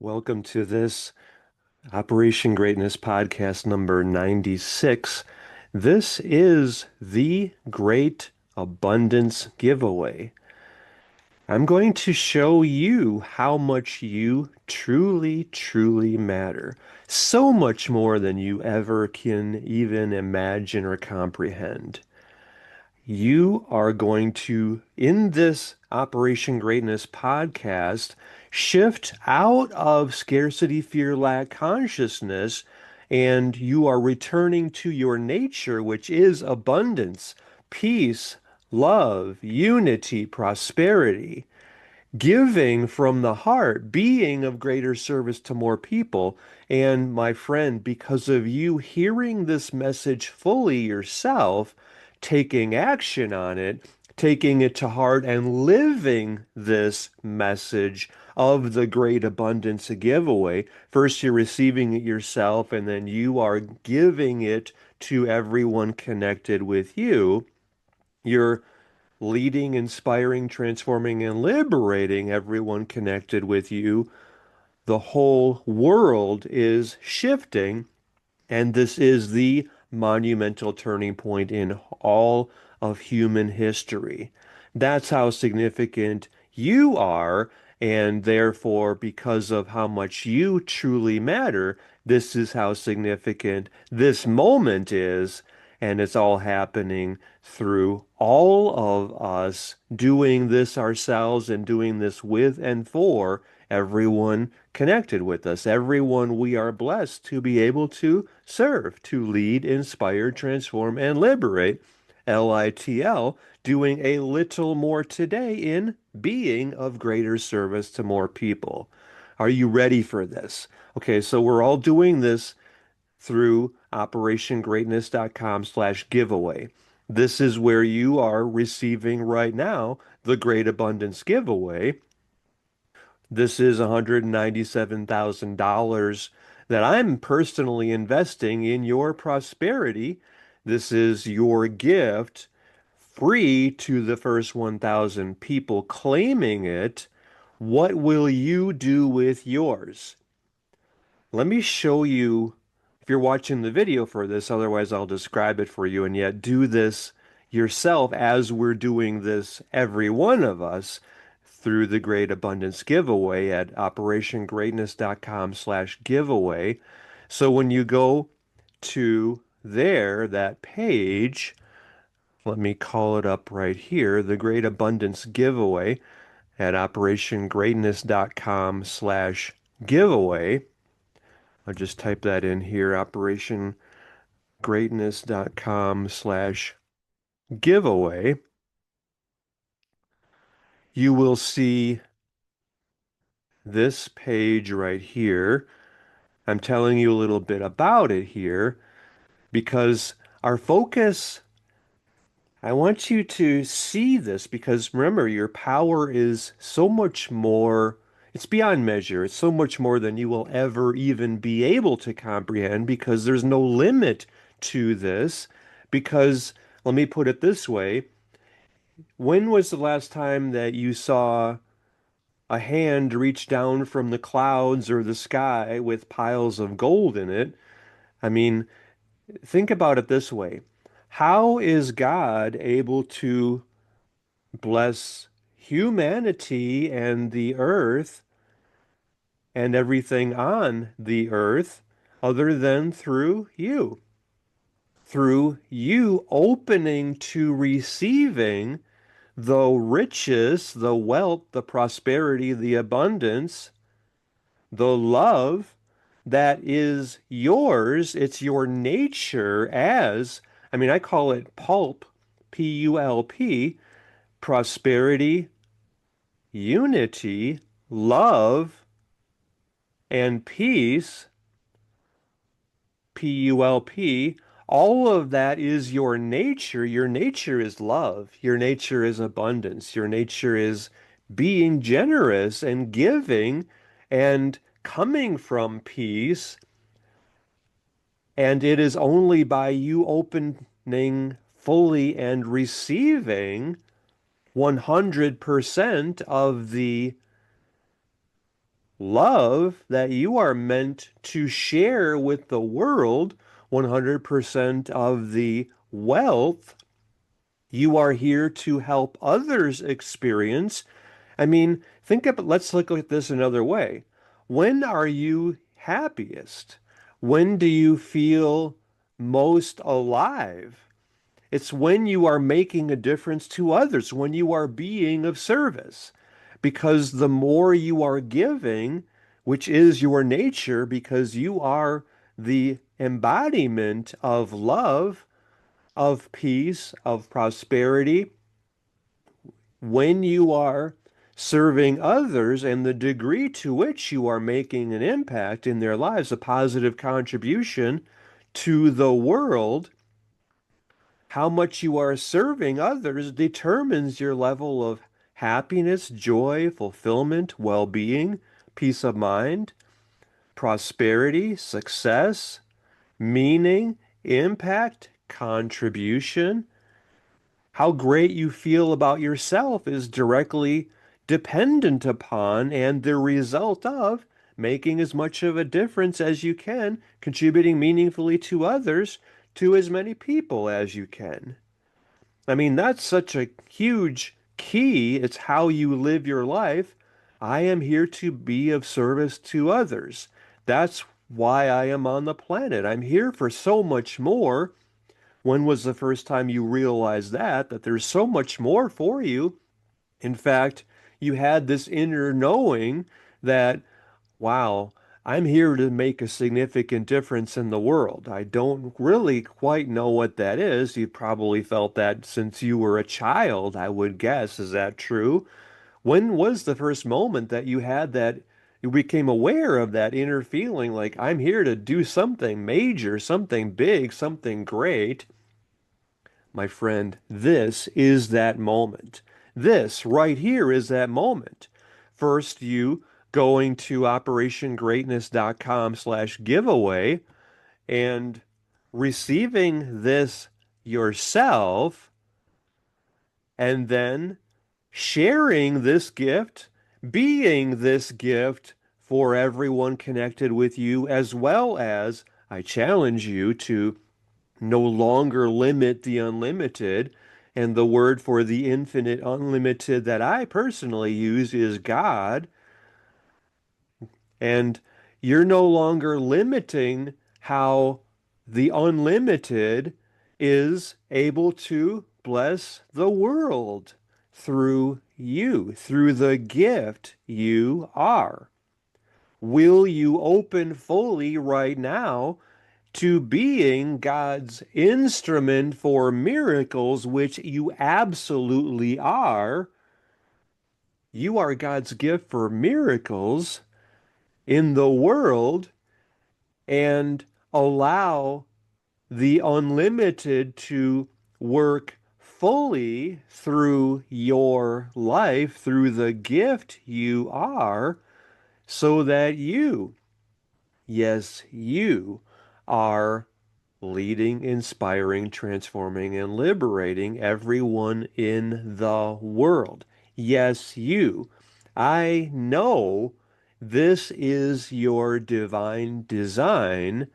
Welcome to this Operation Greatness podcast number 96. This is the Great Abundance Giveaway. I'm going to show you how much you truly matter. So much more than you ever can even imagine or comprehend. You are going to, in this Operation Greatness podcast, shift out of scarcity, fear, lack consciousness, and you are returning to your nature, which is abundance, peace, love, unity, prosperity, giving from the heart, being of greater service to more people. And my friend, because of you hearing this message fully yourself, taking action on it, taking it to heart, and living this message of the great abundance giveaway. First, you're receiving it yourself, and then you are giving it to everyone connected with you. You're leading, inspiring, transforming, and liberating everyone connected with you. The whole world is shifting, and this is the monumental turning point in all of human history. That's how significant you are, and therefore, because of how much you truly matter, this is how significant this moment is. And it's all happening through all of us doing this ourselves and doing this with and for everyone connected with us, everyone we are blessed to be able to serve, to lead, inspire, transform, and liberate. LITL, doing a little more today in being of greater service to more people. Are you ready for this? Okay, so we're all doing this through operationgreatness.com/giveaway. This is where you are receiving right now the Great Abundance Giveaway. This is $197,000 that I'm personally investing in your prosperity. This is your gift, free to the first 1,000 people claiming it. What will you do with yours? Let me show you, if you're watching the video for this, otherwise I'll describe it for you, and yet do this yourself as we're doing this, every one of us, through the Great Abundance Giveaway at operationgreatness.com/giveaway. So when you go to there, that page, let me call it up right here, the Great Abundance Giveaway at operationgreatness.com/giveaway. I'll just type that in here, operationgreatness.com/giveaway. You will see this page right here. I'm telling you a little bit about it here because our focus, I want you to see this because remember, your power is so much more, it's beyond measure. It's so much more than you will ever even be able to comprehend because there's no limit to this. Because, let me put it this way, when was the last time that you saw a hand reach down from the clouds or the sky with piles of gold in it? I mean, think about it this way. How is God able to bless humanity and the earth and everything on the earth other than through you? Through you opening to receiving the riches, the wealth, the prosperity, the abundance, the love that is yours. It's your nature as, I mean, I call it pulp, Pulp, prosperity, unity, love, and peace, Pulp. All of that is your nature. Your nature is love. Your nature is abundance. Your nature is being generous and giving and coming from peace. And it is only by you opening fully and receiving 100% of the love that you are meant to share with the world, 100% of the wealth you are here to help others experience. I mean, let's look at this another way. When are you happiest? When do you feel most alive? It's when you are making a difference to others, when you are being of service. Because the more you are giving, which is your nature, because you are the embodiment of love, of peace, of prosperity, when you are serving others and the degree to which you are making an impact in their lives, a positive contribution to the world, how much you are serving others determines your level of happiness, joy, fulfillment, well-being, peace of mind, prosperity, success, meaning, impact, contribution. How great you feel about yourself is directly dependent upon and the result of making as much of a difference as you can, contributing meaningfully to others, to as many people as you can. I mean, that's such a huge key. It's how you live your life. I am here to be of service to others. That's why I am on the planet. I'm here for so much more. When was the first time you realized that there's so much more for you? In fact, you had this inner knowing that, wow, I'm here to make a significant difference in the world. I don't really quite know what that is. You probably felt that since you were a child, I would guess. Is that true? When was the first moment that you had that, you became aware of that inner feeling like, I'm here to do something major, something big, something great? My friend, this is that moment. This right here is that moment. First, you going to operationgreatness.com/giveaway and receiving this yourself, and then sharing this gift, being this gift for everyone connected with you, as well as I challenge you to no longer limit the unlimited. And the word for the infinite unlimited that I personally use is God. And you're no longer limiting how the unlimited is able to bless the world through you, through the gift you are. Will you open fully right now to being God's instrument for miracles, which you absolutely are? You are God's gift for miracles in the world, and allow the unlimited to work fully through your life, through the gift you are, so that you, yes, you are leading, inspiring, transforming, and liberating everyone in the world. Yes, you. I know this is your divine design.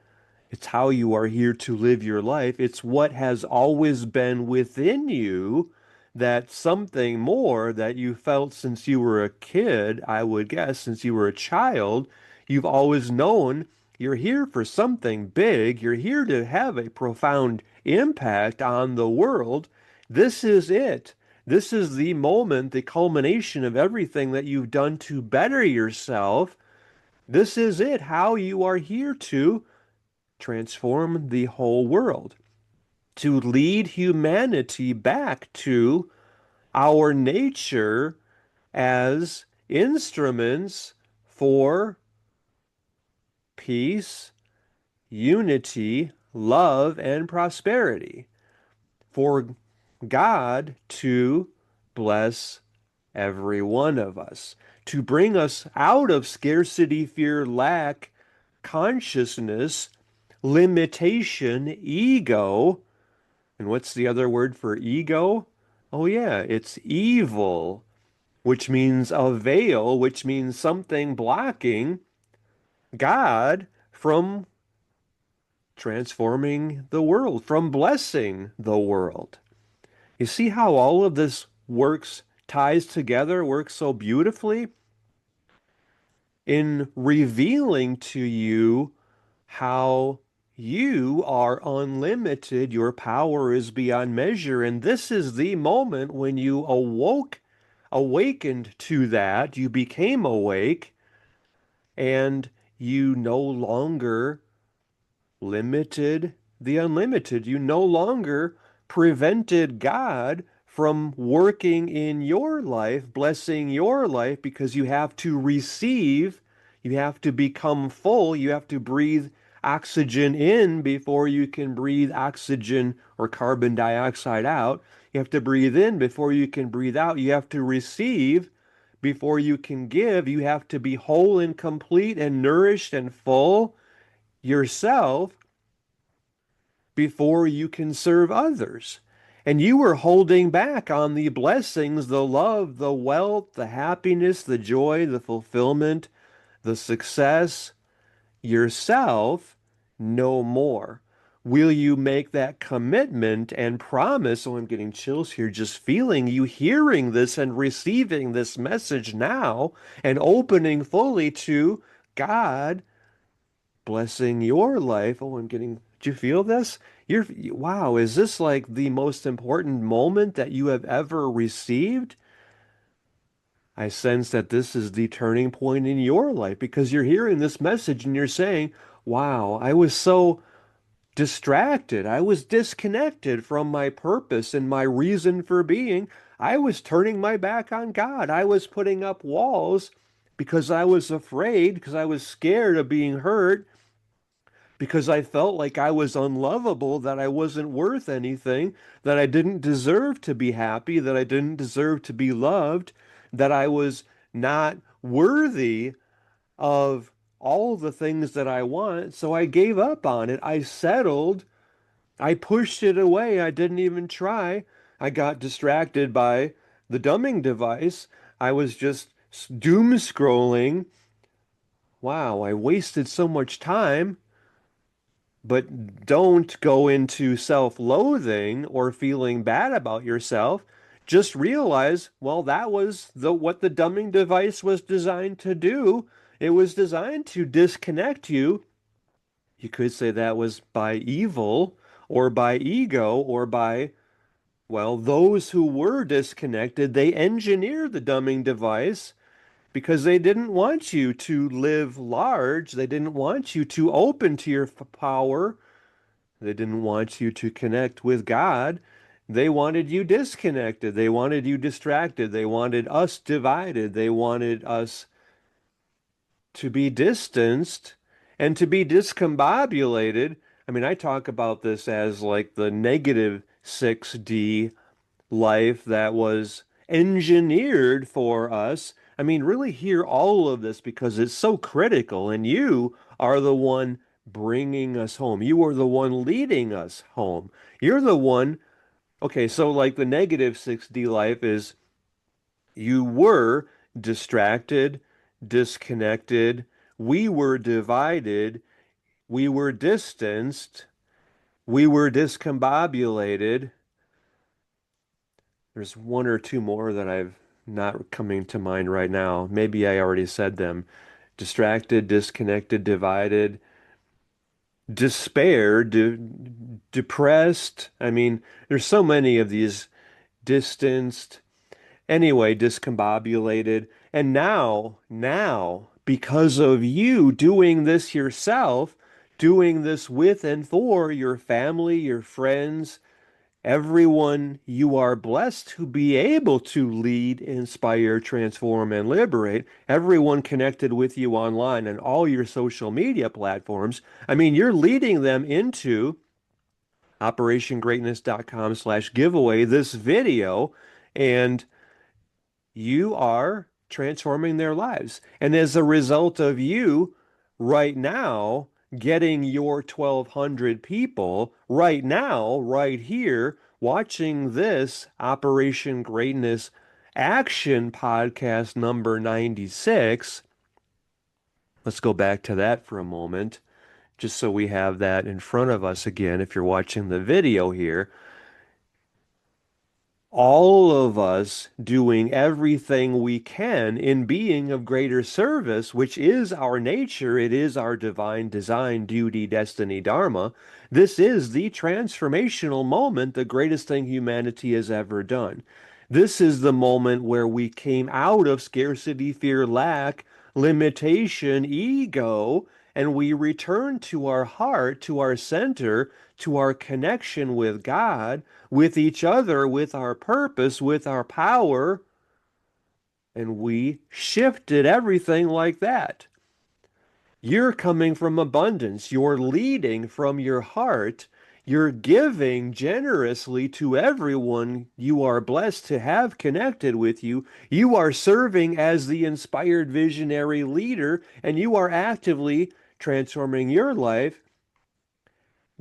It's how you are here to live your life. It's what has always been within you, that something more that you felt since you were a kid, I would guess, since you were a child. You've always known you're here for something big. You're here to have a profound impact on the world. This is it. This is the moment, the culmination of everything that you've done to better yourself. This is it, how you are here to transform the whole world, to lead humanity back to our nature as instruments for peace, unity, love, and prosperity, for God to bless every one of us, to bring us out of scarcity, fear, lack, consciousness, limitation, ego. And what's the other word for ego? Oh, yeah, it's evil. which means a veil, which means something blocking God from transforming the world, from blessing the world. You see how all of this ties together, works so beautifully in revealing to you how you are unlimited, your power is beyond measure. And this is the moment when you awakened to that, you became awake, and you no longer limited the unlimited. You no longer prevented God from working in your life, blessing your life, because you have to receive, you have to become full, you have to breathe oxygen in before you can breathe oxygen or carbon dioxide out. You have to breathe in before you can breathe out. You have to receive before you can give. You have to be whole and complete and nourished and full yourself before you can serve others. And you were holding back on the blessings, the love, the wealth, the happiness, the joy, the fulfillment, the success yourself no more. Will you make that commitment and promise? Oh, I'm getting chills here just feeling you hearing this and receiving this message now and opening fully to God blessing your life. Oh, did you feel this? Wow, is this like the most important moment that you have ever received? I sense that this is the turning point in your life because you're hearing this message and you're saying, wow, I was so distracted. I was disconnected from my purpose and my reason for being. I was turning my back on God. I was putting up walls because I was afraid, because I was scared of being hurt, because I felt like I was unlovable, that I wasn't worth anything, that I didn't deserve to be happy, that I didn't deserve to be loved, that I was not worthy of all the things that I want. So I gave up on it. I settled. I pushed it away. I didn't even try. I got distracted by the dumbing device. I was just doom scrolling. Wow, I wasted so much time. But don't go into self-loathing or feeling bad about yourself. Just realize, well, that was what the dumbing device was designed to do. It was designed to disconnect you. You could say that was by evil or by ego or by, well, those who were disconnected, they engineered the dumbing device because they didn't want you to live large. They didn't want you to open to your power. They didn't want you to connect with God. They wanted you disconnected. They wanted you distracted. They wanted us divided. They wanted us to be distanced and to be discombobulated. I mean, I talk about this as like the negative 6D life that was engineered for us. I mean, really hear all of this because it's so critical, and you are the one bringing us home. You are the one leading us home. You're the one. Okay, so like the negative 6D life is you were distracted, disconnected, we were divided, we were distanced, we were discombobulated. There's one or two more that I've not coming to mind right now. Maybe I already said them. Distracted, disconnected, divided, despair, depressed. I mean, there's so many of these distanced, anyway, discombobulated. And now, because of you doing this yourself, doing this with and for your family, your friends, everyone, you are blessed to be able to lead, inspire, transform, and liberate everyone connected with you online and all your social media platforms. I mean, you're leading them into operationgreatness.com/giveaway, this video, and you are transforming their lives. And as a result of you right now getting your 1,200 people right now, right here, watching this Operation Greatness Action podcast number 96. Let's go back to that for a moment, just so we have that in front of us again. If you're watching the video here, all of us doing everything we can in being of greater service, which is our nature, it is our divine design, duty, destiny, dharma. This is the transformational moment, the greatest thing humanity has ever done. This is the moment where we came out of scarcity, fear, lack, limitation, ego, and we return to our heart, to our center, to our connection with God, with each other, with our purpose, with our power, and we shifted everything like that. You're coming from abundance. You're leading from your heart. You're giving generously to everyone you are blessed to have connected with you. You are serving as the inspired visionary leader, and you are actively transforming your life,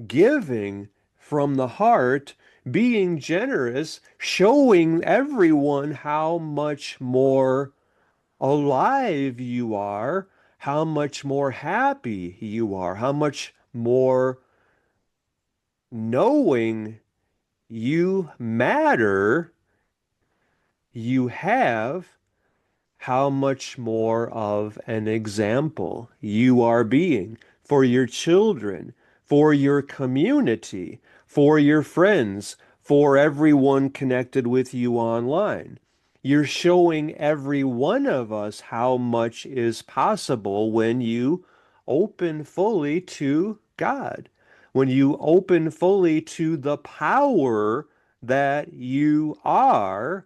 giving from the heart, being generous, showing everyone how much more alive you are, how much more happy you are, how much more knowing you matter you have, how much more of an example you are being for your children, for your community, for your friends, for everyone connected with you online. You're showing every one of us how much is possible when you open fully to God, when you open fully to the power that you are,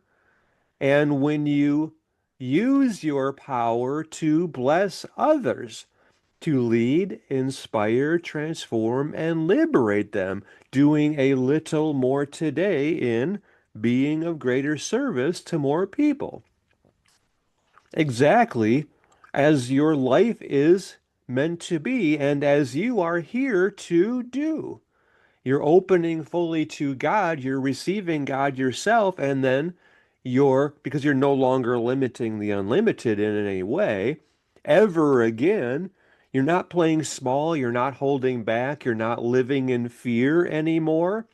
and when you use your power to bless others, to lead, inspire, transform, and liberate them, doing a little more today in being of greater service to more people. Exactly as your life is meant to be and as you are here to do. You're opening fully to God, you're receiving God yourself, and then because you're no longer limiting the unlimited in any way, ever again. You're not playing small, you're not holding back, you're not living in fear anymore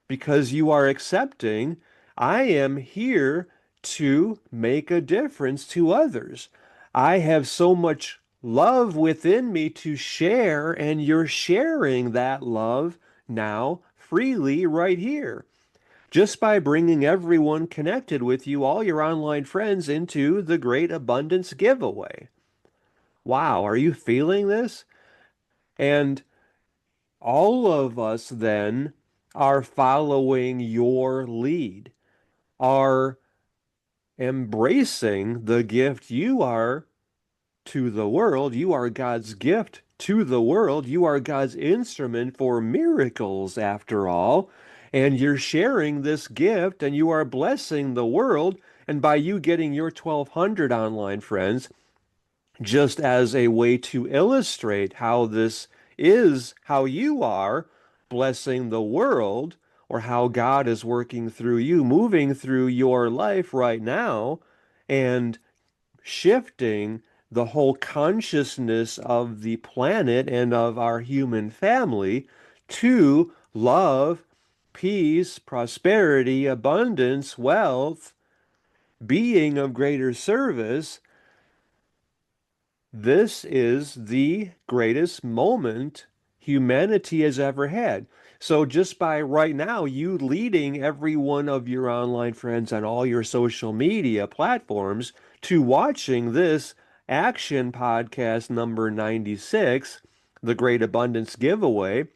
because you are accepting, I am here to make a difference to others. I have so much love within me to share, and you're sharing that love now freely right here. Just by bringing everyone connected with you, all your online friends, into the Great Abundance Giveaway. Wow, are you feeling this? And all of us then are following your lead, are embracing the gift you are to the world. You are God's gift to the world. You are God's instrument for miracles, after all. And you're sharing this gift and you are blessing the world. And by you getting your 1,200 online friends, just as a way to illustrate how this is how you are blessing the world, or how God is working through you, moving through your life right now, and shifting the whole consciousness of the planet and of our human family to love, peace, prosperity, abundance, wealth, being of greater service. This is the greatest moment humanity has ever had. So just by right now, you leading every one of your online friends on all your social media platforms to watching this action podcast number 96, the Great Abundance Giveaway,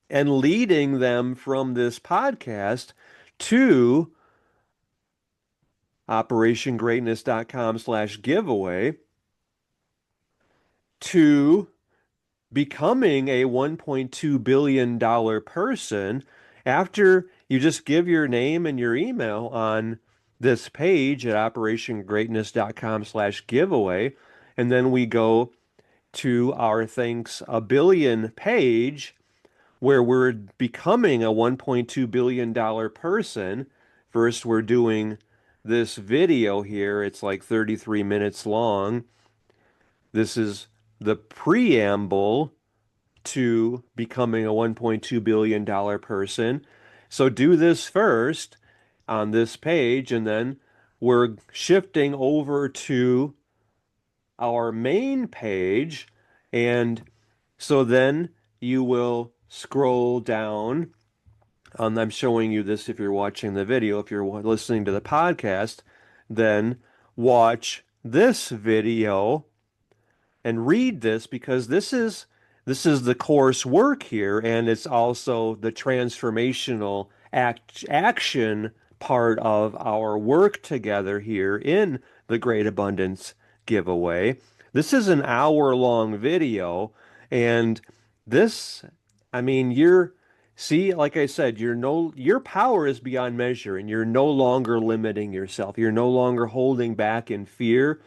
and leading them from this podcast to operationgreatness.com/giveaway, to becoming a $1.2 billion person after you just give your name and your email on this page at operationgreatness.com/giveaway. And then we go to our Thanks a Billion page where we're becoming a $1.2 billion person. First, we're doing this video here. It's like 33 minutes long. This is the preamble to becoming a $1.2 billion person. So do this first on this page, and then we're shifting over to our main page. And so then you will scroll down. I'm showing you this if you're watching the video. If you're listening to the podcast, then watch this video and read this, because this is the course work here, and it's also the transformational action part of our work together here in the Great Abundance giveaway. This is an hour-long video, and this, I mean, see, like I said, your power is beyond measure, and you're no longer limiting yourself. You're no longer holding back in fear.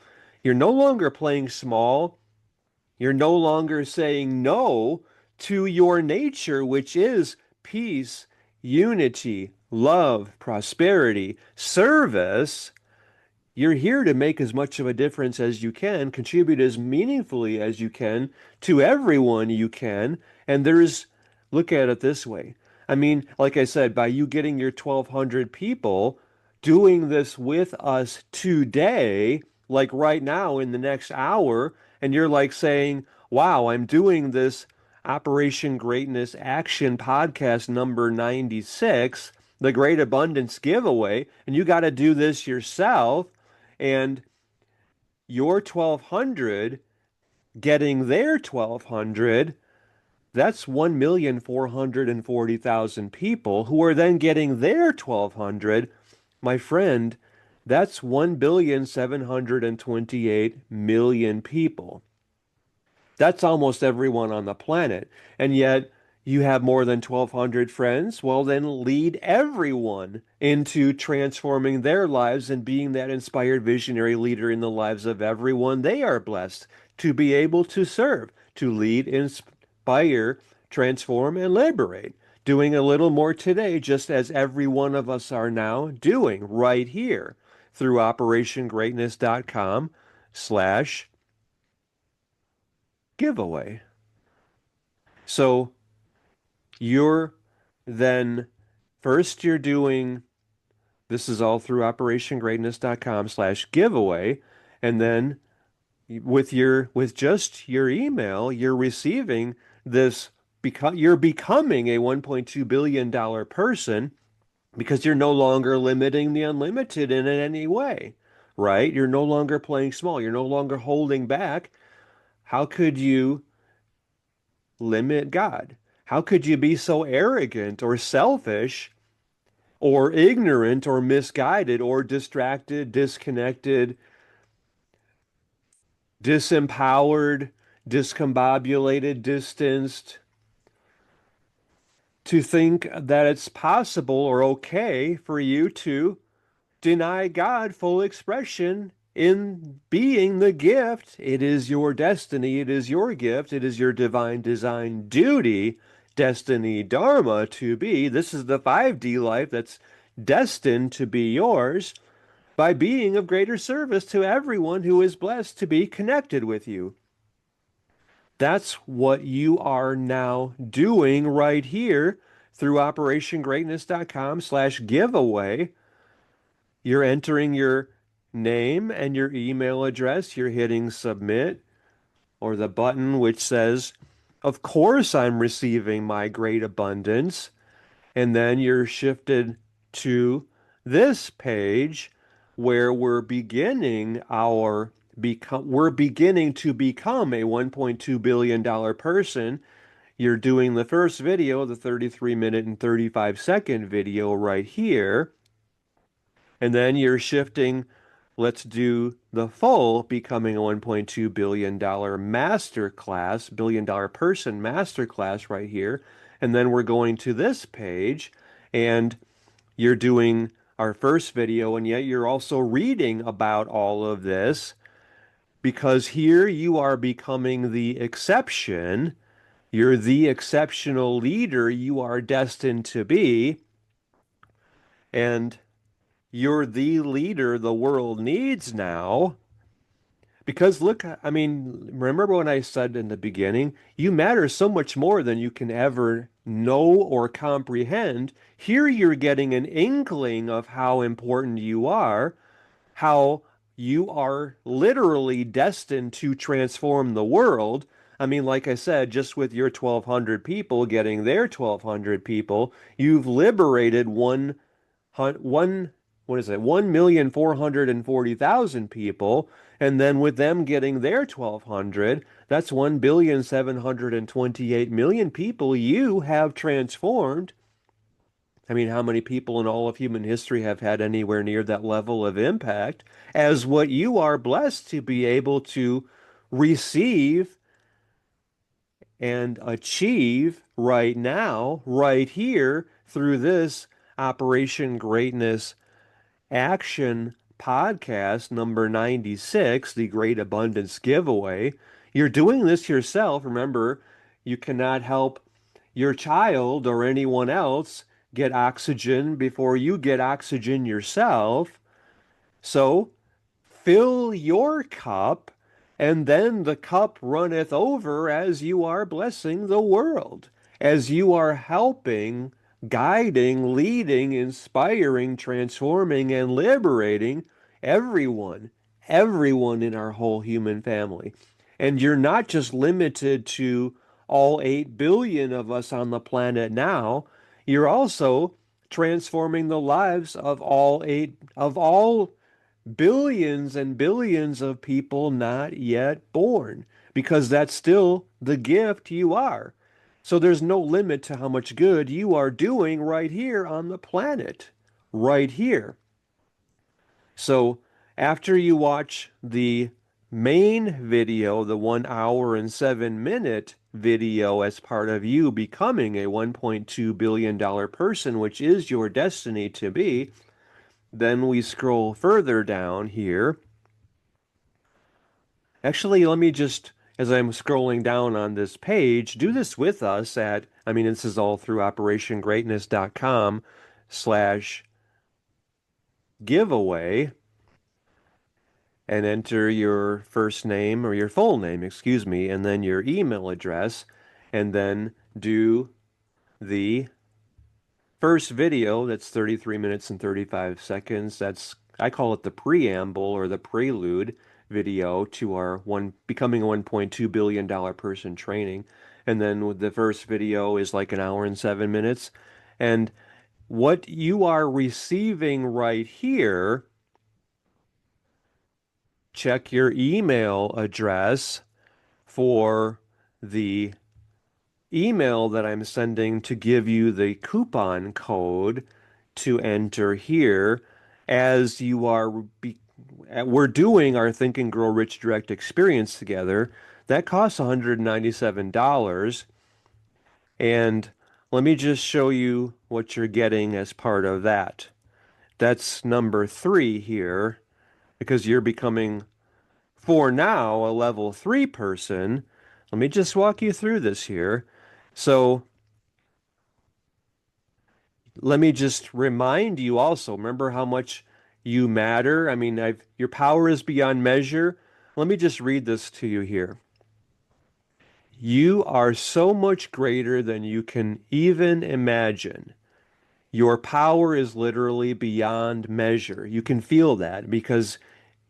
You're no longer playing small. You're no longer saying no to your nature, which is peace, unity, love, prosperity, service. You're here to make as much of a difference as you can, contribute as meaningfully as you can to everyone you can. And look at it this way. I mean, like I said, by you getting your 1,200 people doing this with us today, like right now in the next hour, and you're like saying, wow, I'm doing this Operation Greatness Action podcast number 96, the Great Abundance Giveaway, and you got to do this yourself. And your 1,200 getting their 1,200, that's 1,440,000 people who are then getting their 1,200. My friend, that's 1,728,000,000 people. That's almost everyone on the planet. And yet you have more than 1,200 friends. Well, then lead everyone into transforming their lives and being that inspired visionary leader in the lives of everyone they are blessed to be able to serve, to lead, inspire, transform, and liberate. Doing a little more today, just as every one of us are now doing right here through operationgreatness.com/giveaway. So you're then first you're doing this is all through operationgreatness.com/giveaway, and then with just your email, you're receiving this, because you're becoming a $1.2 billion person, because you're no longer limiting the unlimited in any way, right? You're no longer playing small. You're no longer holding back. How could you limit God? How could you be so arrogant or selfish or ignorant or misguided or distracted, disconnected, disempowered, discombobulated, distanced, to think that it's possible or okay for you to deny God full expression in being the gift? It is your destiny. It is your gift. It is your divine design duty, destiny, dharma to be. This is the 5D life that's destined to be yours by being of greater service to everyone who is blessed to be connected with you. That's what you are now doing right here through operationgreatness.com/giveaway. You're entering your name and your email address. You're hitting submit, or the button which says, of course, I'm receiving my great abundance. And then you're shifted to this page where we're beginning to become a $1.2 billion person. You're doing the first video, the 33-minute and 35-second video right here. And then you're shifting, let's do the full becoming a $1.2 billion billion dollar person masterclass right here. And then we're going to this page, and you're doing our first video, and yet you're also reading about all of this, because here you are becoming the exception. You're the exceptional leader you are destined to be. And You're the leader the world needs now. Because look, I mean, remember when I said in the beginning, you matter so much more than you can ever know or comprehend. Here you're getting an inkling of how important you are, how you are literally destined to transform the world. I mean, like I said, just with your 1,200 people getting their 1,200 people, you've liberated one, what is it, 1,440,000 people. And then with them getting their 1,200, that's 1,728,000,000 people you have transformed. I mean, how many people in all of human history have had anywhere near that level of impact as what you are blessed to be able to receive and achieve right now, right here, through this Operation Greatness Action podcast number 96, the Great Abundance Giveaway. You're doing this yourself. Remember, you cannot help your child or anyone else get oxygen before you get oxygen yourself. So fill your cup, and then the cup runneth over as you are blessing the world, as you are helping, guiding, leading, inspiring, transforming, and liberating everyone, everyone in our whole human family. And you're not just limited to all 8 billion of us on the planet now, you're also transforming the lives of all billions and billions of people not yet born, because that's still the gift you are. So there's no limit to how much good you are doing right here on the planet, right here. So after you watch the main video, the 1 hour and 7 minute video as part of you becoming a $1.2 billion person, which is your destiny to be, then we scroll further down here. Actually, let me just, as I'm scrolling down on this page, do this with us at, I mean, this is all through operationgreatness.com/giveaway, and enter your first name or your full name, excuse me, and then your email address, and then do the first video that's 33 minutes and 35 seconds. That's, I call it the preamble or the prelude video to our becoming a $1.2 billion person training. And then the first video is like 1 hour and 7 minutes. And what you are receiving right here, check your email address for the email that I'm sending to give you the coupon code to enter here as you are we're doing our Think and Grow Rich Direct experience together. That costs $197. And let me just show you what you're getting as part of that. That's number 3 here, because you're becoming, for now, a level 3 person. Let me just walk you through this here. So let me just remind you also, remember how much you matter? I mean, your power is beyond measure. Let me just read this to you here. You are so much greater than you can even imagine. Your power is literally beyond measure. You can feel that because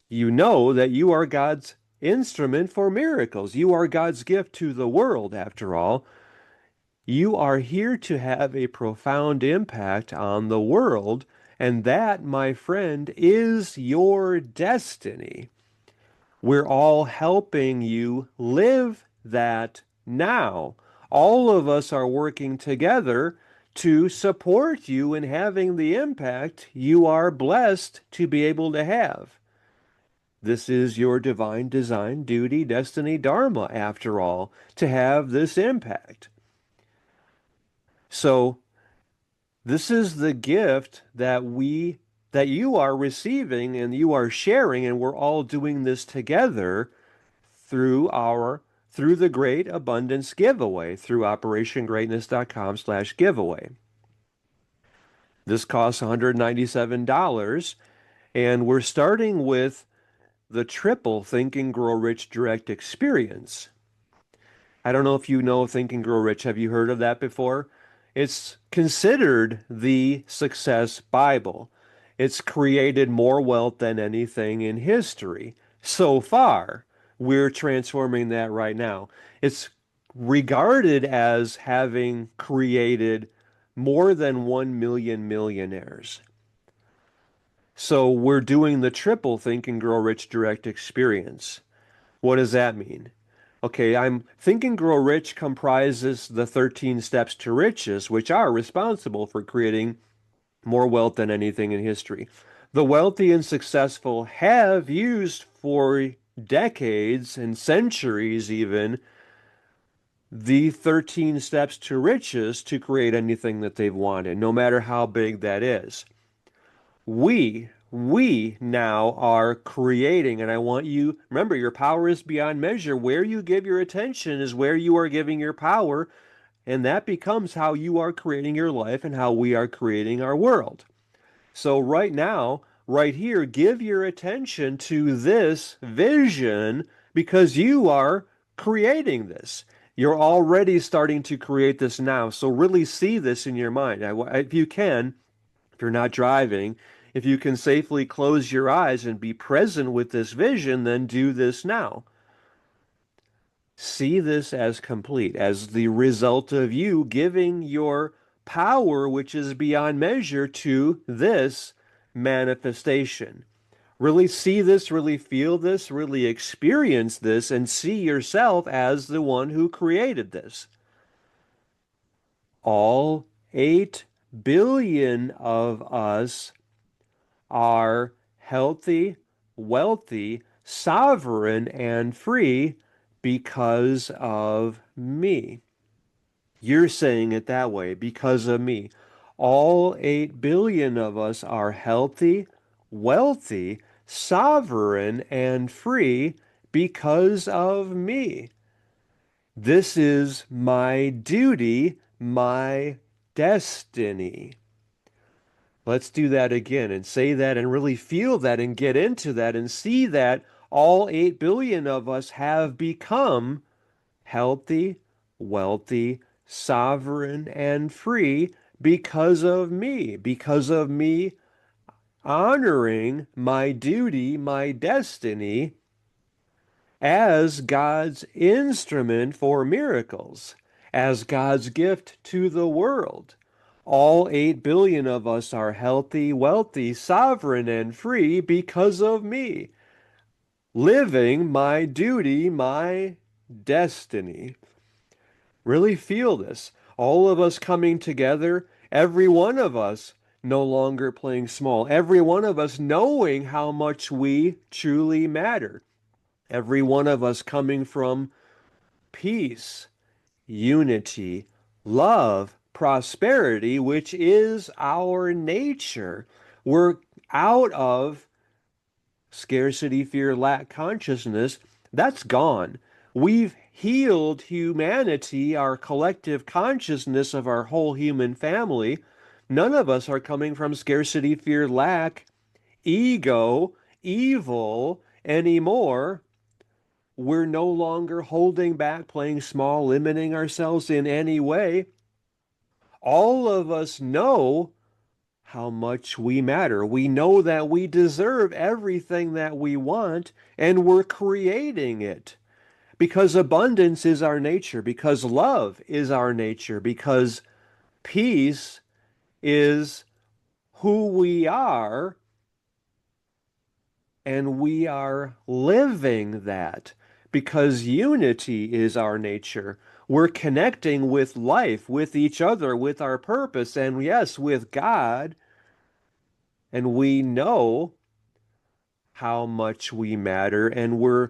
you know that you are God's instrument for miracles. You are God's gift to the world, after all. You are here to have a profound impact on the world, and that, my friend, is your destiny. We're all helping you live that now. All of us are working together to support you in having the impact you are blessed to be able to have. This is your divine design, duty, destiny, dharma, after all, to have this impact. So this is the gift that you are receiving and you are sharing, and we're all doing this together through the Great Abundance Giveaway, through operationgreatness.com/giveaway. This costs $197, and we're starting with the triple Think and Grow Rich Direct Experience. I don't know if you know Think and Grow Rich. Have you heard of that before? It's considered the success Bible. It's created more wealth than anything in history. So far, we're transforming that right now. It's regarded as having created more than 1 million millionaires. So we're doing the triple Think and Grow Rich Direct Experience. What does that mean? Okay, I'm Think and Grow Rich comprises the 13 steps to riches, which are responsible for creating more wealth than anything in history. The wealthy and successful have used for decades and centuries even the 13 steps to riches to create anything that they've wanted, no matter how big that is. We now are creating, and I want you, remember, your power is beyond measure. Where you give your attention is where you are giving your power, and that becomes how you are creating your life and how we are creating our world. So right now, right here, give your attention to this vision because you are creating this. You're already starting to create this now. So really see this in your mind. If you can, if you're not driving, if you can safely close your eyes and be present with this vision, then do this now. See this as complete, as the result of you giving your power, which is beyond measure, to this manifestation. Really see this, really feel this, really experience this, and see yourself as the one who created this. All 8 billion of us are healthy, wealthy, sovereign, and free because of me. You're saying it that way, because of me. All 8 billion of us are healthy, wealthy, sovereign, and free because of me. This is my duty, my destiny. Let's do that again and say that and really feel that and get into that and see that all 8 billion of us have become healthy, wealthy, sovereign, and free because of me honoring my duty, my destiny as God's instrument for miracles, as God's gift to the world. All 8 billion of us are healthy, wealthy, sovereign, and free because of me, living my duty, my destiny. Really feel this. All of us coming together, every one of us no longer playing small, every one of us knowing how much we truly matter, every one of us coming from peace, unity, love, prosperity, which is our nature. We're out of scarcity, fear, lack consciousness. That's gone. We've healed humanity, our collective consciousness of our whole human family. None of us are coming from scarcity, fear, lack, ego, evil anymore. We're no longer holding back, playing small, limiting ourselves in any way. All of us know how much we matter. We know that we deserve everything that we want, and we're creating it because abundance is our nature, because love is our nature, because peace is who we are, and we are living that because unity is our nature. We're connecting with life, with each other, with our purpose, and yes, with God. And we know how much we matter, and we're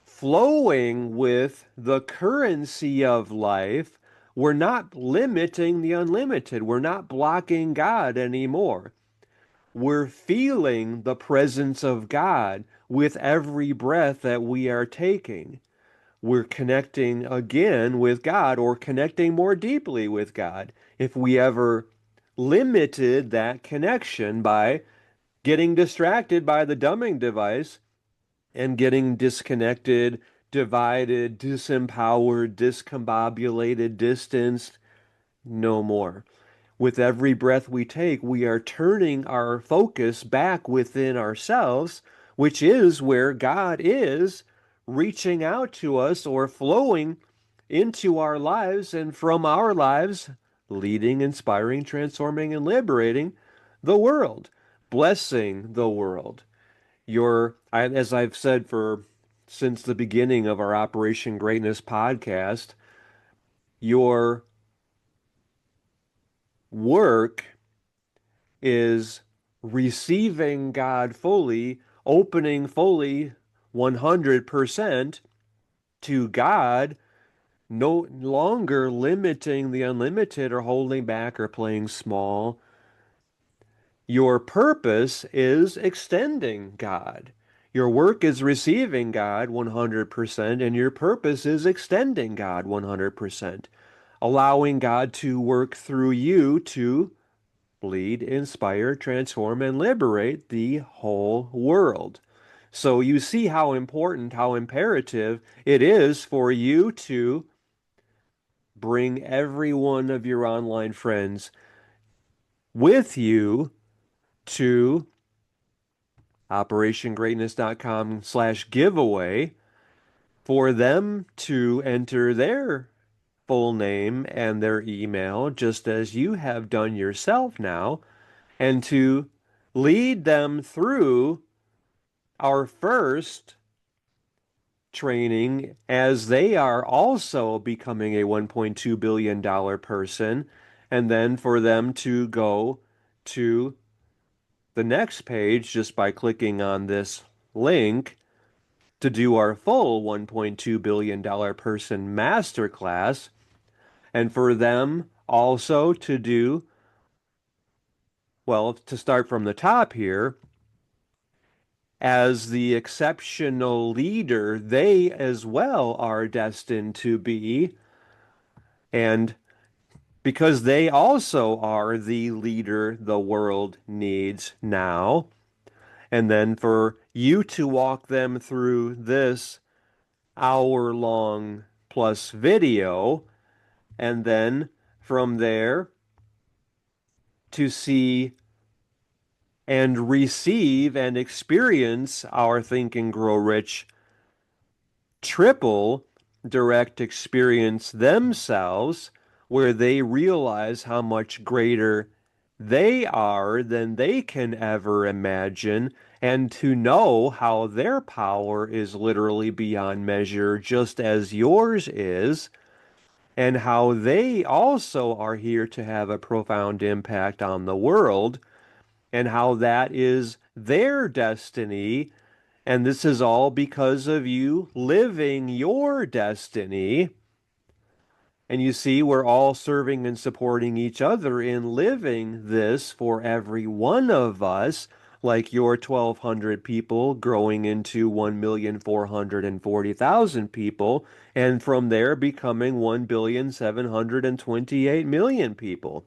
flowing with the currency of life. We're not limiting the unlimited. We're not blocking God anymore. We're feeling the presence of God with every breath that we are taking. We're connecting again with God or connecting more deeply with God if we ever limited that connection by getting distracted by the dumbing device and getting disconnected, divided, disempowered, discombobulated, distanced. No more. With every breath we take, we are turning our focus back within ourselves, which is where God is reaching out to us or flowing into our lives and from our lives, leading, inspiring, transforming, and liberating the world, blessing the world. As I've said for since the beginning of our Operation Greatness podcast, your work is receiving God fully, opening fully 100% to God, no longer limiting the unlimited or holding back or playing small. Your purpose is extending God. Your work is receiving God 100%, and your purpose is extending God 100%, allowing God to work through you to lead, inspire, transform, and liberate the whole world. So you see how important, how imperative it is for you to bring every one of your online friends with you to operationgreatness.com/giveaway for them to enter their full name and their email, just as you have done yourself now, and to lead them through our first training as they are also becoming a $1.2 billion person, and then for them to go to the next page just by clicking on this link to do our full $1.2 billion person masterclass, and for them also to do, well, to start from the top here, as the exceptional leader they as well are destined to be. And because they also are the leader the world needs now. And then for you to walk them through this hour-long plus video, and then from there to see and receive and experience our Think and Grow Rich triple direct experience themselves, where they realize how much greater they are than they can ever imagine, and to know how their power is literally beyond measure, just as yours is, and how they also are here to have a profound impact on the world, and how that is their destiny. And this is all because of you living your destiny. And you see, we're all serving and supporting each other in living this for every one of us, like your 1,200 people growing into 1,440,000 people, and from there becoming 1,728,000,000 people.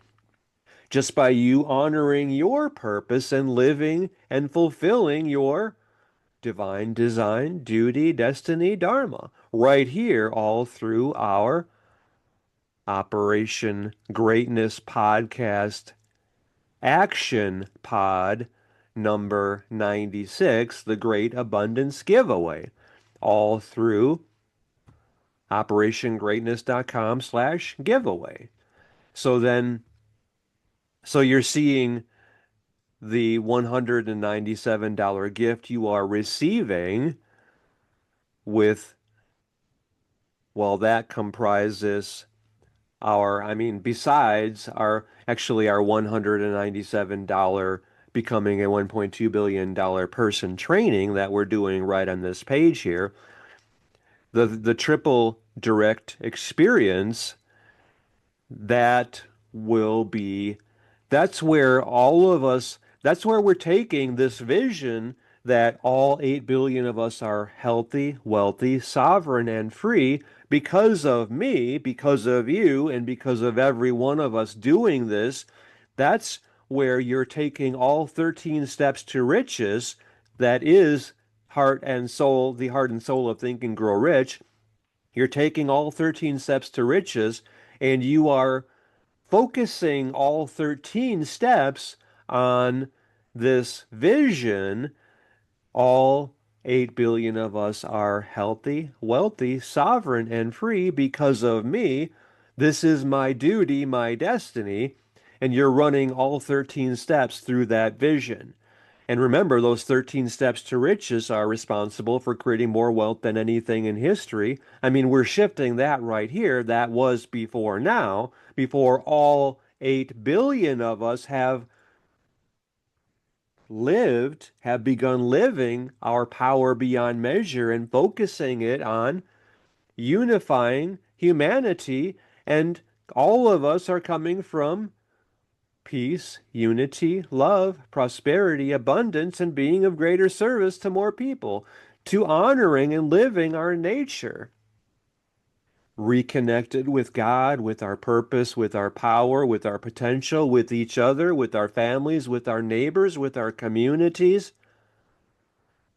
Just by you honoring your purpose and living and fulfilling your divine design, duty, destiny, dharma, right here, all through our Operation Greatness Podcast Action Pod number 96, the Great Abundance Giveaway, all through operationgreatness.com/giveaway. So then, so you're seeing the $197 gift you are receiving with, well, that comprises besides our $197 becoming a $1.2 billion person training that we're doing right on this page here, the triple direct experience that will be, that's where all of us, that's where we're taking this vision that all 8 billion of us are healthy, wealthy, sovereign, and free because of me, because of you, and because of every one of us doing this That's where you're taking all 13 steps to riches. That is heart and soul, the heart and soul of Think and Grow Rich. You're taking all 13 steps to riches and you are focusing all 13 steps on this vision. All 8 billion of us are healthy, wealthy, sovereign, and free because of me. This is my duty, my destiny. And you're running all 13 steps through that vision. And remember, those 13 steps to riches are responsible for creating more wealth than anything in history. I mean, we're shifting that right here. That was before now, before all 8 billion of us have begun living our power beyond measure and focusing it on unifying humanity. And all of us are coming from peace, unity, love, prosperity, abundance, and being of greater service to more people, to honoring and living our nature. Reconnected with God, with our purpose, with our power, with our potential, with each other, with our families, with our neighbors, with our communities,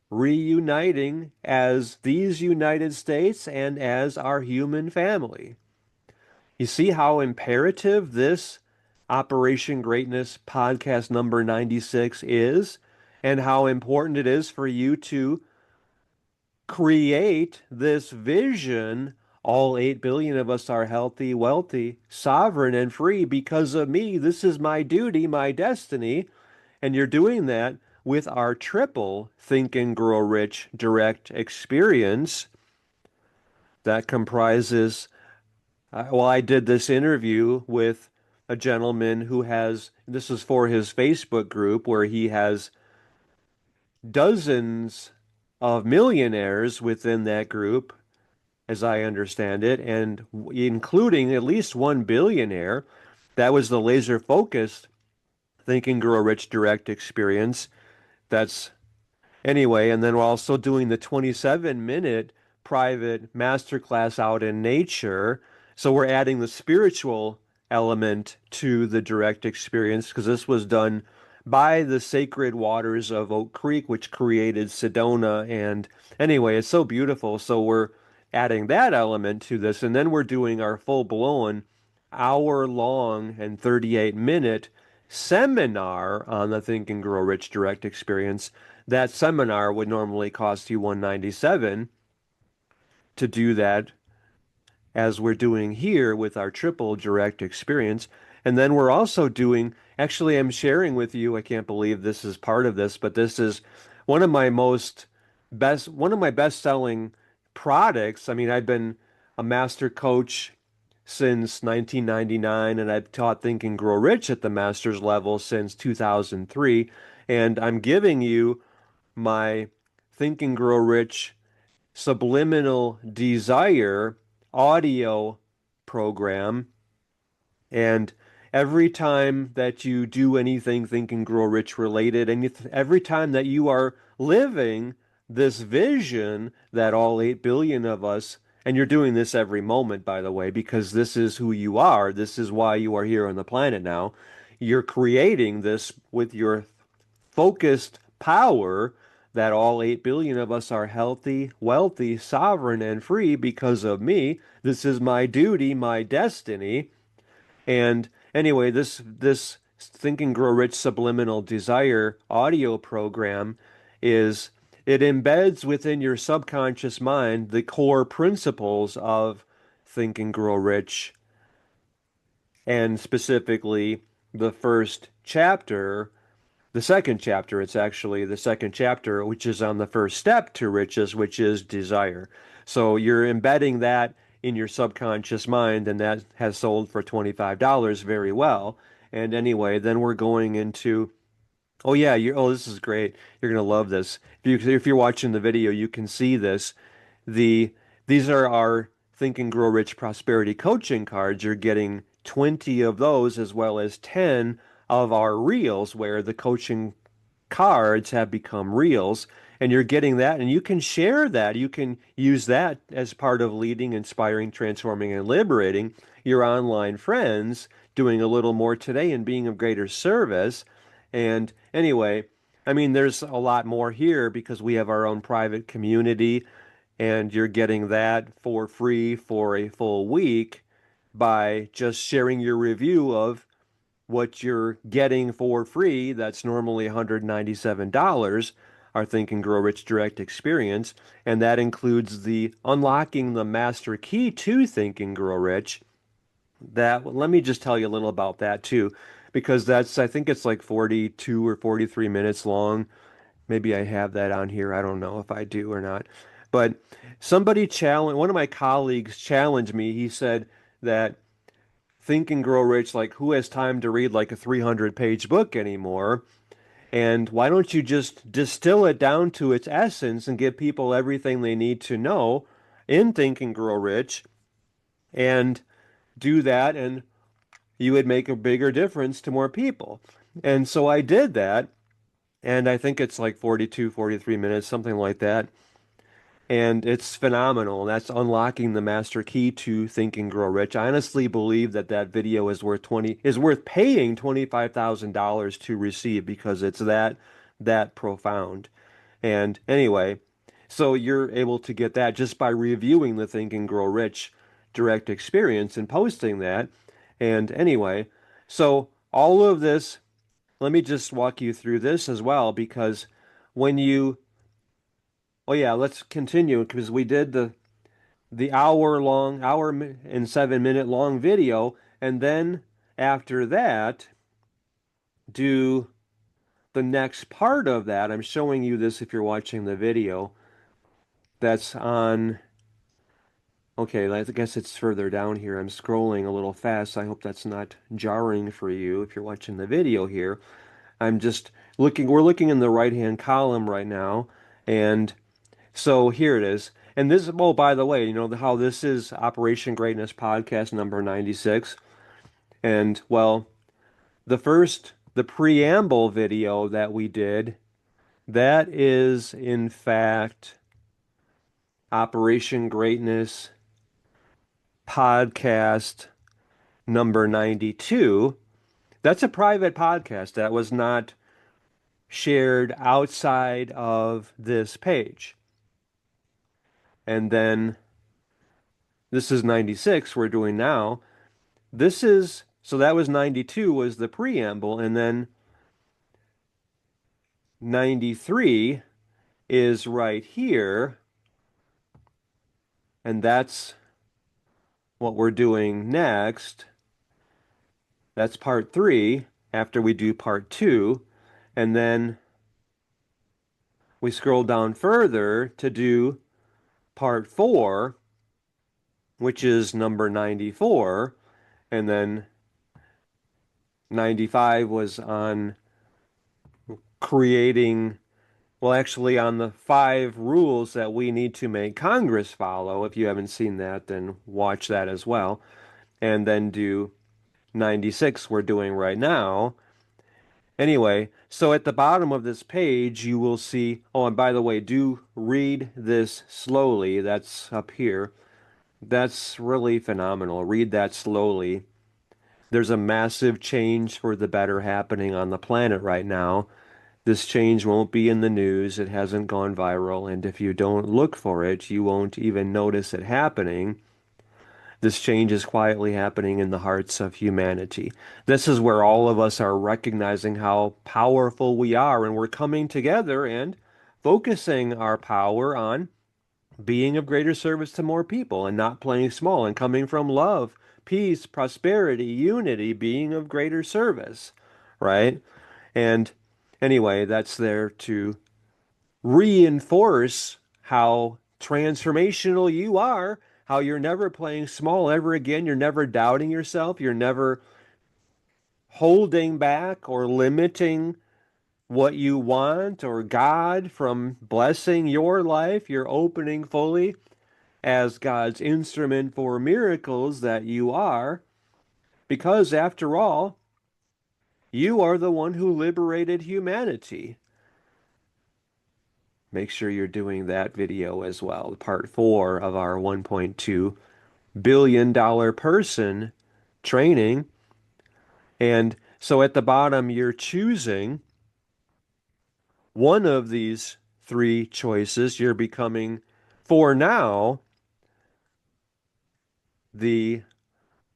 reuniting as these United States and as our human family. You see how imperative this Operation Greatness podcast number 96 is, and how important it is for you to create this vision. All 8 billion of us are healthy, wealthy, sovereign, and free because of me. This is my duty, my destiny. And you're doing that with our triple Think and Grow Rich direct experience that comprises, well, I did this interview with a gentleman who has, this is for his Facebook group where he has dozens of millionaires within that group, as I understand it, and including at least one billionaire. That was the laser focused Think and Grow Rich direct experience. That's anyway, and then we're also doing the 27-minute private masterclass out in nature. So we're adding the spiritual element to the direct experience because this was done by the sacred waters of Oak Creek, which created Sedona. And anyway, it's so beautiful. So we're adding that element to this. And then we're doing our full-blown hour-long and 38-minute seminar on the Think and Grow Rich direct experience. That seminar would normally cost you $197. To do that as we're doing here with our triple direct experience. And then we're also doing, actually, I'm sharing with you, I can't believe this is part of this, but this is one of my one of my best-selling products. I mean, I've been a master coach since 1999, and I've taught Think and Grow Rich at the master's level since 2003. And I'm giving you my Think and Grow Rich Subliminal Desire audio program. And every time that you do anything Think and Grow Rich related, and every time that you are living this vision that all 8 billion of us, and you're doing this every moment, by the way, because this is who you are, this is why you are here on the planet now. You're creating this with your focused power that all 8 billion of us are healthy, wealthy, sovereign, and free because of me. This is my duty, my destiny. And anyway, this Think and Grow Rich Subliminal Desire audio program is it embeds within your subconscious mind the core principles of Think and Grow Rich, and specifically the first chapter, the second chapter. It's actually the second chapter, which is on the first step to riches, which is desire. So you're embedding that in your subconscious mind, and that has sold for $25 very well. And anyway, then we're going into, oh yeah, this is great. You're gonna love this. If you're watching the video, you can see this. The These are our Think and Grow Rich Prosperity coaching cards. You're getting 20 of those as well as 10 of our reels where the coaching cards have become reels, and you're getting that, and you can share that. You can use that as part of leading, inspiring, transforming, and liberating your online friends doing a little more today and being of greater service. And anyway, I mean, there's a lot more here because we have our own private community, and you're getting that for free for a full week by just sharing your review of what you're getting for free. That's normally $197, our Think and Grow Rich Direct experience. And that includes the unlocking the master key to Think and Grow Rich. That, let me just tell you a little about that too, because that's, I think it's like 42 or 43 minutes long. Maybe I have that on here. I don't know if I do or not. But one of my colleagues challenged me. He said that Think and Grow Rich, like, who has time to read like a 300-page book anymore? And why don't you just distill it down to its essence and give people everything they need to know in Think and Grow Rich and do that, and you would make a bigger difference to more people. And so I did that, and I think it's like 42, 43 minutes, something like that. And it's phenomenal. That's unlocking the master key to Think and Grow Rich. I honestly believe that that video is worth paying $25,000 to receive because it's that profound. And anyway, so you're able to get that just by reviewing the Think and Grow Rich direct experience and posting that. And anyway, so all of this, let me just walk you through this as well because when you oh yeah, let's continue because we did the hour and 7 minute long video, and then after that, do the next part of that. I'm showing you this if you're watching the video. That's on, okay, I guess it's further down here. I'm scrolling a little fast. I hope that's not jarring for you if you're watching the video here. I'm just we're looking in the right-hand column right now, and so here it is. And this, oh, by the way, you know how this is Operation Greatness podcast number 96. And well, the preamble video that we did, that is in fact Operation Greatness podcast number 92. That's a private podcast that was not shared outside of this page. And then this is 96 we're doing now. So that was 92 was the preamble, and then 93 is right here, and that's what we're doing next. That's part 3 after we do part 2, and then we scroll down further to do part 4, which is number 94, and then 95 was on creating, well, actually on the 5 rules that we need to make Congress follow. If you haven't seen that, then watch that as well. And then do 96 we're doing right now. Anyway, so at the bottom of this page, you will see, oh, and by the way, do read this slowly. That's up here. That's really phenomenal. Read that slowly. There's a massive change for the better happening on the planet right now. This change won't be in the news. It hasn't gone viral. And if you don't look for it, you won't even notice it happening. This change is quietly happening in the hearts of humanity. This is where all of us are recognizing how powerful we are, and we're coming together and focusing our power on being of greater service to more people and not playing small and coming from love, peace, prosperity, unity, being of greater service, right? And anyway, that's there to reinforce how transformational you are, how you're never playing small ever again. You're never doubting yourself. You're never holding back or limiting what you want or God from blessing your life. You're opening fully as God's instrument for miracles that you are, because after all, you are the one who liberated humanity. Make sure you're doing that video as well. Part 4 of our $1.2 billion person training. And so at the bottom, you're choosing one of these three choices. You're becoming, for now, the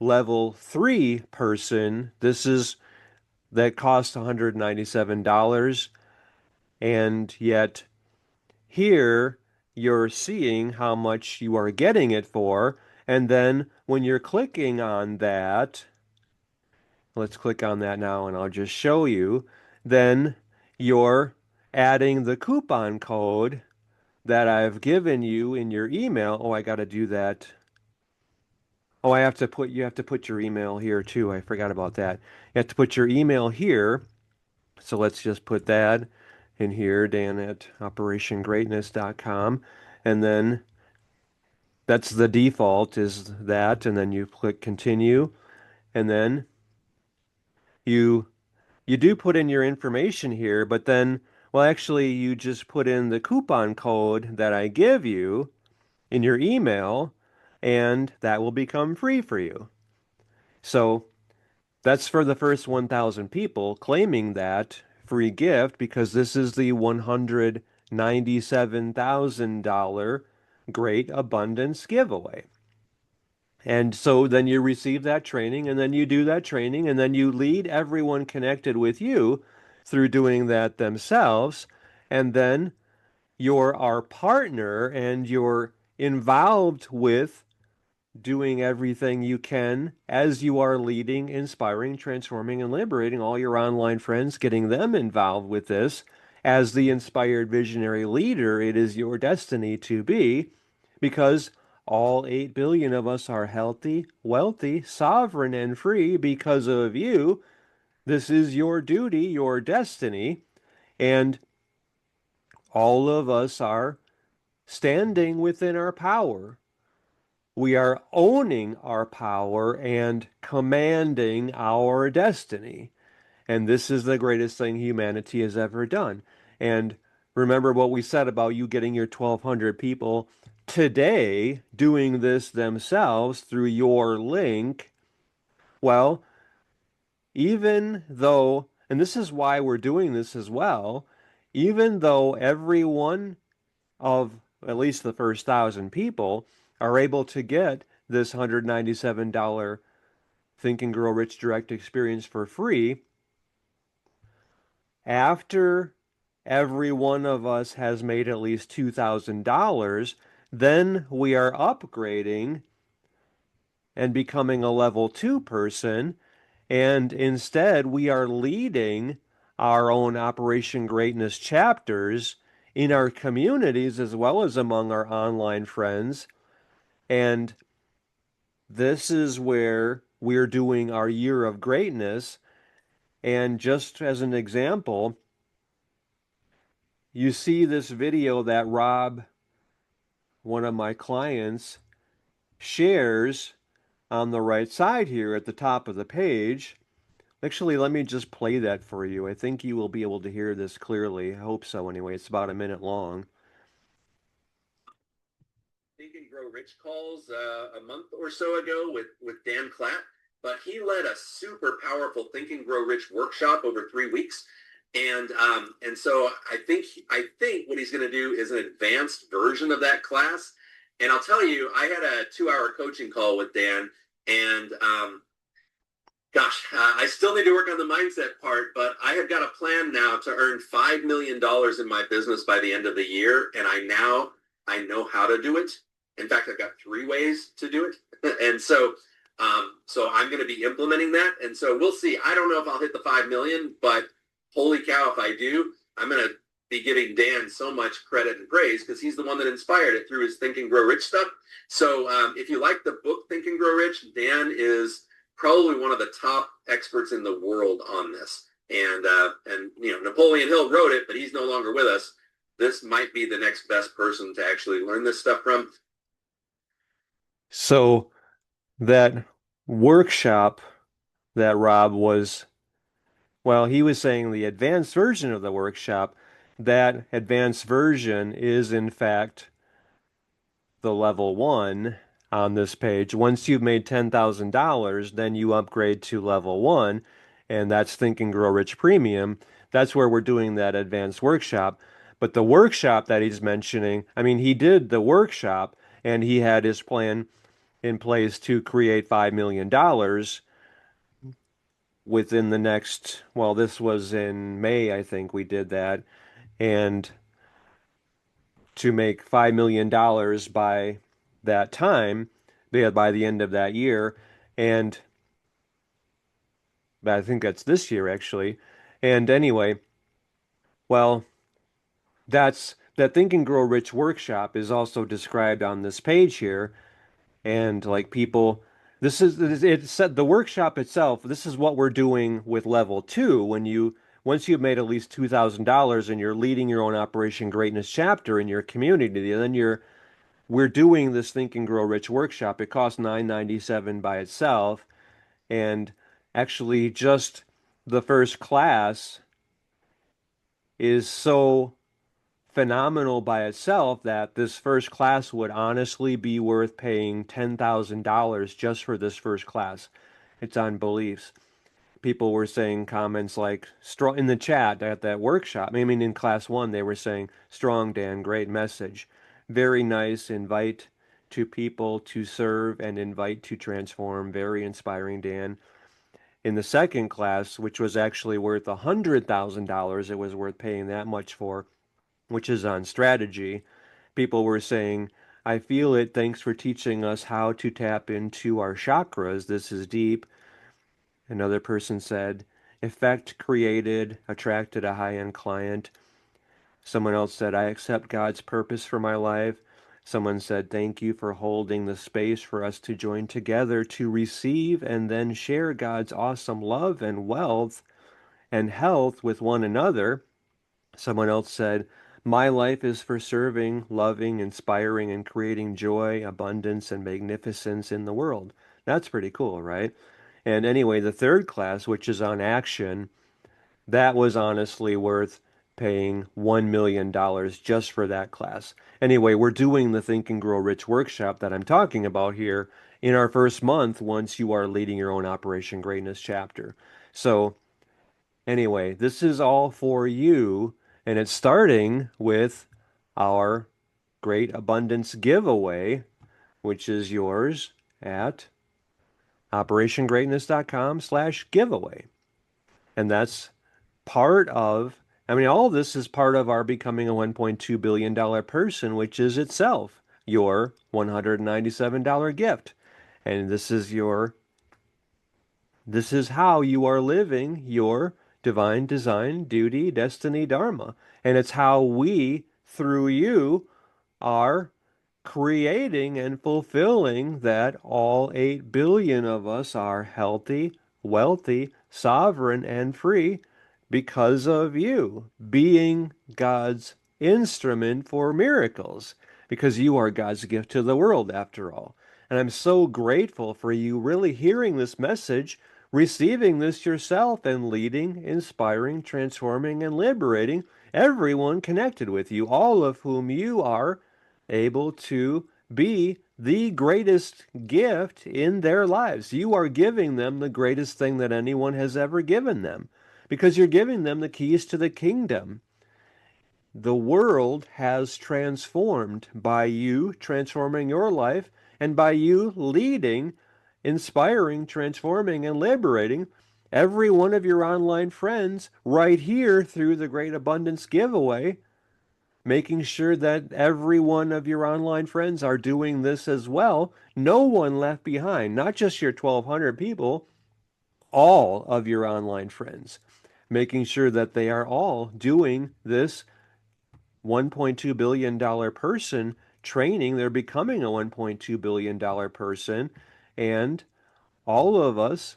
level 3 person. This is that costs $197, and yet here you're seeing how much you are getting it for. And then when you're clicking on that, let's click on that now and I'll just show you. Then you're adding the coupon code that I've given you in your email. Oh, I got to do that. Oh, you have to put your email here too. I forgot about that. You have to put your email here. So let's just put that in here, Dan at operationgreatness.com. And then that's the default is that. And then you click continue. And then you you do put in your information here, but then, well, actually, you just put in the coupon code that I give you in your email, and that will become free for you. So that's for the first 1,000 people claiming that free gift because this is the $197,000 Great Abundance giveaway. And so then you receive that training, and then you do that training, and then you lead everyone connected with you through doing that themselves. And then you're our partner and you're involved with doing everything you can as you are leading, inspiring, transforming, and liberating all your online friends, getting them involved with this. As the inspired visionary leader, it is your destiny to be, because all 8 billion of us are healthy, wealthy, sovereign, and free because of you. This is your duty, your destiny, and all of us are standing within our power. We are owning our power and commanding our destiny. And this is the greatest thing humanity has ever done. And remember what we said about you getting your 1,200 people today doing this themselves through your link. Well, even though, and this is why we're doing this as well, even though every one of at least the first 1,000 people are able to get this $197 Think and Grow Rich Direct experience for free, after every one of us has made at least $2,000, then we are upgrading and becoming a level 2 person. And instead, we are leading our own Operation Greatness chapters in our communities as well as among our online friends. And this is where we're doing our year of greatness. And just as an example, you see this video that Rob, one of my clients, shares on the right side here at the top of the page. Actually, let me just play that for you. I think you will be able to hear this clearly. I hope so anyway. It's about a minute long. Think and Grow Rich calls a month or so ago with Dan Klatt, but he led a super powerful Think and Grow Rich workshop over 3 weeks. And so I think what he's going to do is an advanced version of that class. And I'll tell you, I had a 2-hour coaching call with Dan, and I still need to work on the mindset part, but I have got a plan now to earn $5 million in my business by the end of the year. And I know how to do it. In fact, I've got 3 ways to do it. And so I'm going to be implementing that. And so we'll see. I don't know if I'll hit the 5 million, but holy cow, if I do, I'm going to be giving Dan so much credit and praise because he's the one that inspired it through his Think and Grow Rich stuff. So if you like the book Think and Grow Rich, Dan is probably one of the top experts in the world on this. And Napoleon Hill wrote it, but he's no longer with us. This might be the next best person to actually learn this stuff from. So that workshop that Rob was, well, he was saying the advanced version of the workshop, that advanced version is in fact the level 1 on this page. Once you've made $10,000, then you upgrade to level 1. and that's Think and Grow Rich Premium. That's where we're doing that advanced workshop. But the workshop that he's mentioning, I mean, he did the workshop and he had his plan in place to create $5 million within the next, well, this was in May, I think we did that, and to make $5 million by that time, by the end of that year. And I think that's this year actually. And anyway, well, that Think and Grow Rich workshop is also described on this page here. And like people, this is it said the workshop itself, this is what we're doing with level two. Once you've made at least $2,000 and you're leading your own Operation Greatness chapter in your community, then we're doing this Think and Grow Rich workshop. It costs $9.97 by itself. And actually just the first class is so phenomenal by itself that this first class would honestly be worth paying $10,000 just for this first class. It's on beliefs. People were saying comments like strong in the chat at that workshop. I mean, in class one, they were saying, strong, Dan, great message. Very nice. Invite to people to serve and invite to transform. Very inspiring, Dan. In the second class, which was actually worth $100,000, it was worth paying that much for, which is on strategy. People were saying, I feel it. Thanks for teaching us how to tap into our chakras. This is deep. Another person said, effect created, attracted a high-end client. Someone else said, I accept God's purpose for my life. Someone said, thank you for holding the space for us to join together to receive and then share God's awesome love and wealth and health with one another. Someone else said, my life is for serving, loving, inspiring, and creating joy, abundance, and magnificence in the world. That's pretty cool, right? And anyway, the third class, which is on action, that was honestly worth paying $1 million just for that class. Anyway, we're doing the Think and Grow Rich workshop that I'm talking about here in our first month once you are leading your own Operation Greatness chapter. So anyway, this is all for you, and it's starting with our Great Abundance giveaway, which is yours at operationgreatness.com/giveaway. And that's part of, I mean, all of this is part of our becoming a $1.2 billion person, which is itself your $197 gift. And this is how you are living your divine design, duty, destiny, dharma. And it's how we, through you, are creating and fulfilling that all 8 billion of us are healthy, wealthy, sovereign, and free because of you being God's instrument for miracles, because you are God's gift to the world after all. And I'm so grateful for you really hearing this message, receiving this yourself, and leading, inspiring, transforming, and liberating everyone connected with you, all of whom you are able to be the greatest gift in their lives. You are giving them the greatest thing that anyone has ever given them because you're giving them the keys to the kingdom. The world has transformed by you transforming your life and by you leading, inspiring, transforming, and liberating every one of your online friends right here through the Great Abundance giveaway, making sure that every one of your online friends are doing this as well. No one left behind, not just your 1,200 people, all of your online friends, making sure that they are all doing this $1.2 billion person training. They're becoming a $1.2 billion person. And all of us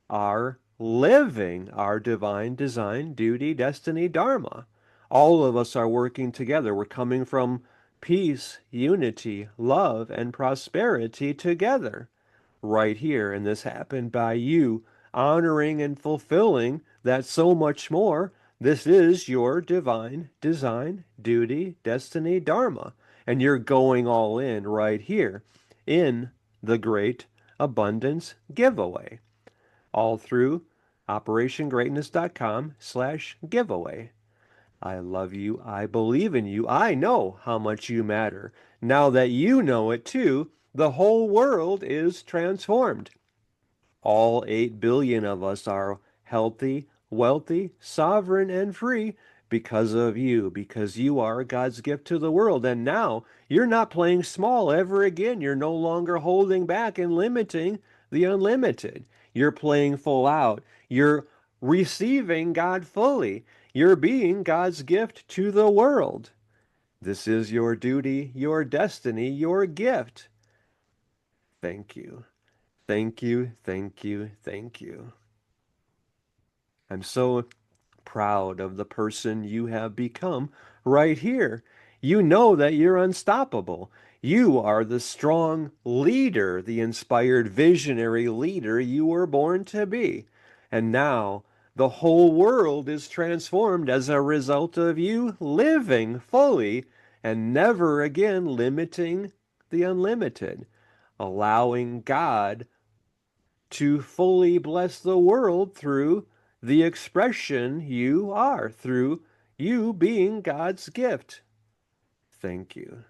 are living our divine design, duty, destiny, dharma. All of us are working together. We're coming from peace, unity, love, and prosperity together right here. And this happened by you honoring and fulfilling that so much more. This is your divine design, duty, destiny, dharma. And you're going all in right here in the Great Abundance Giveaway. All through operationgreatness.com/giveaway. I love you. I believe in you. I know how much you matter. Now that you know it too, the whole world is transformed. All 8 billion of us are healthy, wealthy, sovereign, and free because of you, because you are God's gift to the world. And now you're not playing small ever again. You're no longer holding back and limiting the unlimited. You're playing full out. You're receiving God fully. You're being God's gift to the world. This is your duty, your destiny, your gift. Thank you. Thank you, thank you, thank you. I'm so proud of the person you have become right here. You know that you're unstoppable. You are the strong leader, the inspired visionary leader you were born to be. And now the whole world is transformed as a result of you living fully and never again limiting the unlimited, allowing God to fully bless the world through the expression you are, through you being God's gift. Thank you.